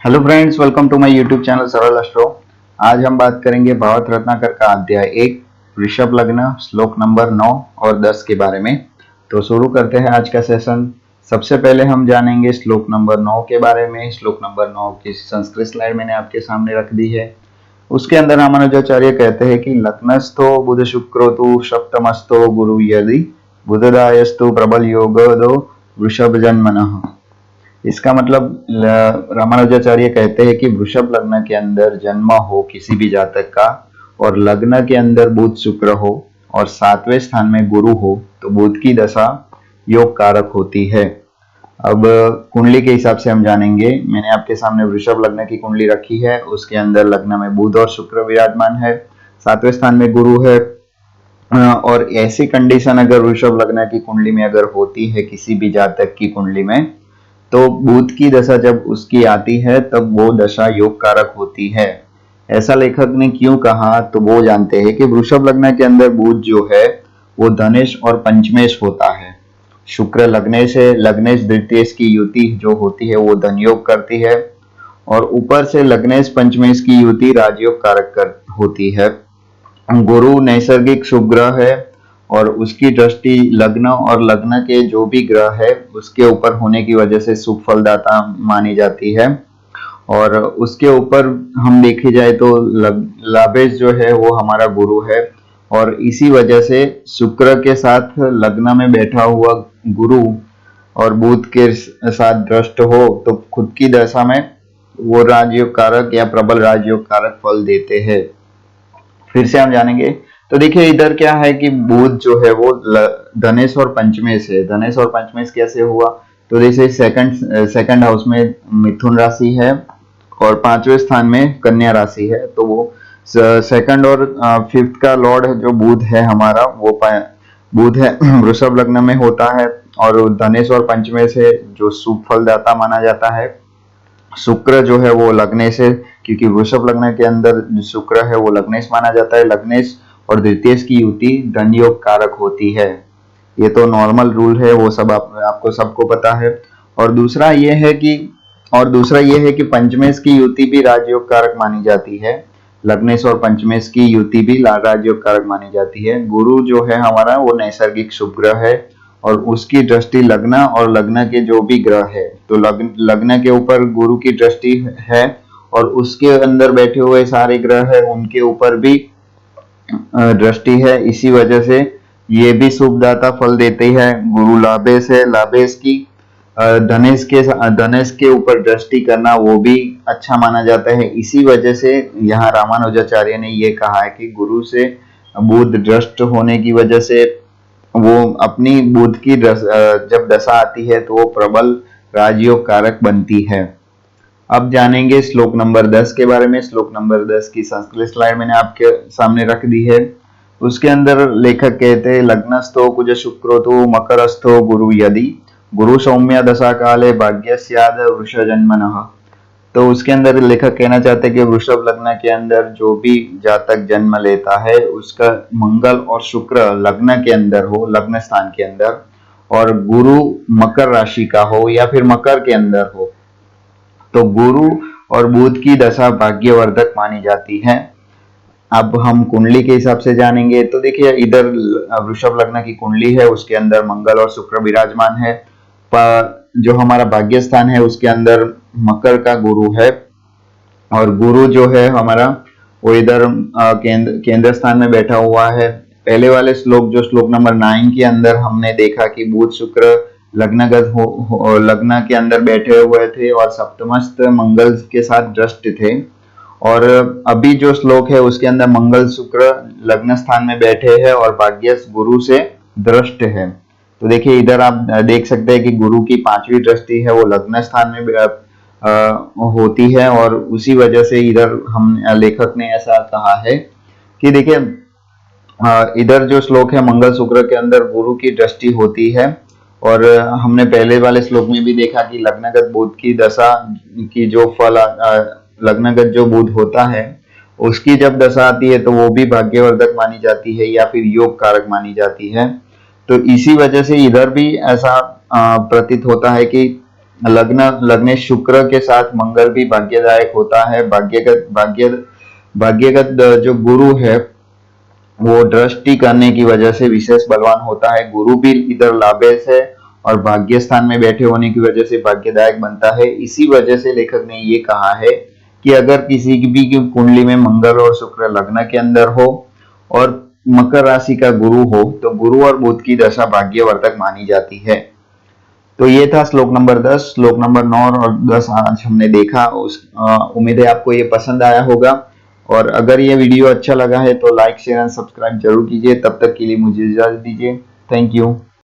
Hello friends, welcome to my YouTube channel Saral astro. आज हम बात करेंगे भावत रत्नाकर का अध्याय 1 वृषभ लग्न श्लोक नंबर 9 और 10 के बारे में। तो शुरू करते हैं आज का सेशन। सबसे पहले हम जानेंगे श्लोक नंबर 9 के बारे में। श्लोक नंबर 9 की संस्कृत स्लाइड मैंने आपके सामने रख दी है। उसके अंदर रामानुजाचार्य कहते हैं कि लग्नस्थो बुध शुक्रो तु सप्तमस्थो गुरु यदि बुधदायस्तु प्रबल योग दो वृषभ जन्मनः। इसका मतलब रामानुजाचार्य कहते हैं कि वृषभ लग्न के अंदर जन्म हो किसी भी जातक का और लग्न के अंदर बुध शुक्र हो और 7वें स्थान में गुरु हो तो बुध की दशा योग कारक होती है। अब कुंडली के हिसाब से हम जानेंगे। मैंने आपके सामने वृषभ लग्न की कुंडली रखी है। उसके अंदर लग्न में बुध और शुक्र विराजमान है, 7वें स्थान में गुरु है। और ऐसी कंडीशन अगर वृषभ लग्न की कुंडली में अगर होती है किसी भी जातक की कुंडली में, तो बुध की दशा जब उसकी आती है तब वो दशा योग कारक होती है। ऐसा लेखक ने क्यों कहा तो वो जानते हैं कि वृषभ लग्न के अंदर बुध जो है वो धनेश और पंचमेश होता है। शुक्र लग्नेश है, लग्नेश द्वितीयेश की युति जो होती है वो धन योग करती है और ऊपर से लग्नेश पंचमेश की युति राजयोग कारक होती है। गुरु नैसर्गिक शुभ ग्रह है और उसकी दृष्टि लग्न और लग्न के जो भी ग्रह है उसके ऊपर होने की वजह से शुभ फलदाता मानी जाती है। और उसके ऊपर हम देखी जाए तो लाभेश जो है वो हमारा गुरु है और इसी वजह से शुक्र के साथ लग्न में बैठा हुआ गुरु और बुध के साथ दृष्ट हो तो खुद की दशा में वो राजयोग कारक या प्रबल राजयोग कारक फल देते हैं। फिर से हम जानेंगे। तो देखिए इधर क्या है कि बुध जो है वो धनेश और पंचमेश है। धनेश और पंचमेश कैसे हुआ तो जैसे सेकंड हाउस में मिथुन राशि है और 5वें स्थान में कन्या राशि है, तो वो सेकंड और फिफ्थ का लॉर्ड जो बुध है हमारा वो बुध है वृषभ लग्न में होता है और धनेश और पंचमेश है जो शुभ फलदाता माना जाता है। शुक्र जो है वो लग्नेश है क्योंकि वृषभ लग्न के अंदर जो शुक्र है वो लग्नेश माना जाता है। लग्नेश और द्वितीयेश की युति धन योग कारक होती है। ये तो नॉर्मल रूल है, वो सब आपको सबको पता है। और दूसरा ये है कि पंचमेश की युति भी राजयोग कारक मानी जाती है। लग्नेश और पंचमेश की युति भी राजयोग कारक मानी जाती है। गुरु जो है हमारा वो नैसर्गिक शुभ ग्रह है और उसकी दृष्टि लग्न और लग्न के जो भी ग्रह है तो लग्न के ऊपर गुरु की दृष्टि है और उसके अंदर बैठे हुए सारे ग्रह है उनके ऊपर भी दृष्टि है। इसी वजह से ये भी शुभदाता फल देती है। गुरु लाभेश है, लाभेश की धनेश के ऊपर दृष्टि करना वो भी अच्छा माना जाता है। इसी वजह से यहाँ रामानुजाचार्य ने ये कहा है कि गुरु से बुध दृष्ट होने की वजह से वो अपनी बुध की जब दशा आती है तो वो प्रबल राजयोग कारक बनती है। अब जानेंगे श्लोक नंबर 10 के बारे में। श्लोक नंबर 10 की संस्कृत स्लाइड मैंने आपके सामने रख दी है। उसके अंदर लेखक कहते हैं लग्नस्थो कुज शुक्रो तो मकरस्थो गुरु यदि गुरु सौम्य दशा काले भाग्यस्याद वृष जन्मनः। तो उसके अंदर लेखक कहना चाहते हैं कि वृषभ लग्न के अंदर जो भी जातक जन्म लेता है उसका मंगल और शुक्र लग्न के अंदर हो, लग्न स्थान के अंदर, और गुरु मकर राशि का हो या फिर मकर के अंदर हो तो गुरु और बुध की दशा भाग्यवर्धक मानी जाती है। अब हम कुंडली के हिसाब से जानेंगे। तो देखिए इधर वृषभ लग्न की कुंडली है, उसके अंदर मंगल और शुक्र विराजमान है। जो हमारा भाग्य स्थान है उसके अंदर मकर का गुरु है और गुरु जो है हमारा वो इधर केंद्र स्थान में बैठा हुआ है। पहले वाले श्लोक जो श्लोक नंबर 9 के अंदर हमने देखा कि बुध शुक्र लग्नगत लग्न के अंदर बैठे हुए थे और सप्तमस्थ मंगल के साथ दृष्ट थे। और अभी जो श्लोक है उसके अंदर मंगल शुक्र लग्न स्थान में बैठे हैं और भाग्यस गुरु से दृष्ट है। तो देखिए इधर आप देख सकते हैं कि गुरु की 5वीं दृष्टि है वो लग्न स्थान में होती है और उसी वजह से इधर हम लेखक ने ऐसा कहा है कि देखिए इधर जो श्लोक है मंगल शुक्र के अंदर गुरु की दृष्टि होती है और हमने पहले वाले श्लोक में भी देखा कि लग्नगत बुध की दशा की जो फल लग्नगत जो बुध होता है उसकी जब दशा आती है तो वो भी भाग्यवर्धक मानी जाती है या फिर योग कारक मानी जाती है। तो इसी वजह से इधर भी ऐसा प्रतीत होता है कि लग्न लग्ने शुक्र के साथ मंगल भी भाग्यदायक होता है। भाग्यगत जो गुरु है वो दृष्टि करने की वजह से विशेष बलवान होता है। गुरु भी इधर लाभेश है और भाग्य स्थान में बैठे होने की वजह से भाग्यदायक बनता है। इसी वजह से लेखक ने ये कहा है कि अगर किसी की भी कुंडली में मंगल और शुक्र लग्न के अंदर हो और मकर राशि का गुरु हो तो गुरु और बुध की दशा भाग्यवर्धक मानी जाती है। तो ये था श्लोक नंबर 10। श्लोक नंबर 9 और 10 आज हमने देखा। उम्मीद है आपको ये पसंद आया होगा और अगर ये वीडियो अच्छा लगा है तो लाइक शेयर एंड सब्सक्राइब जरूर कीजिए। तब तक के लिए मुझे इजाजत दीजिए। Thank you.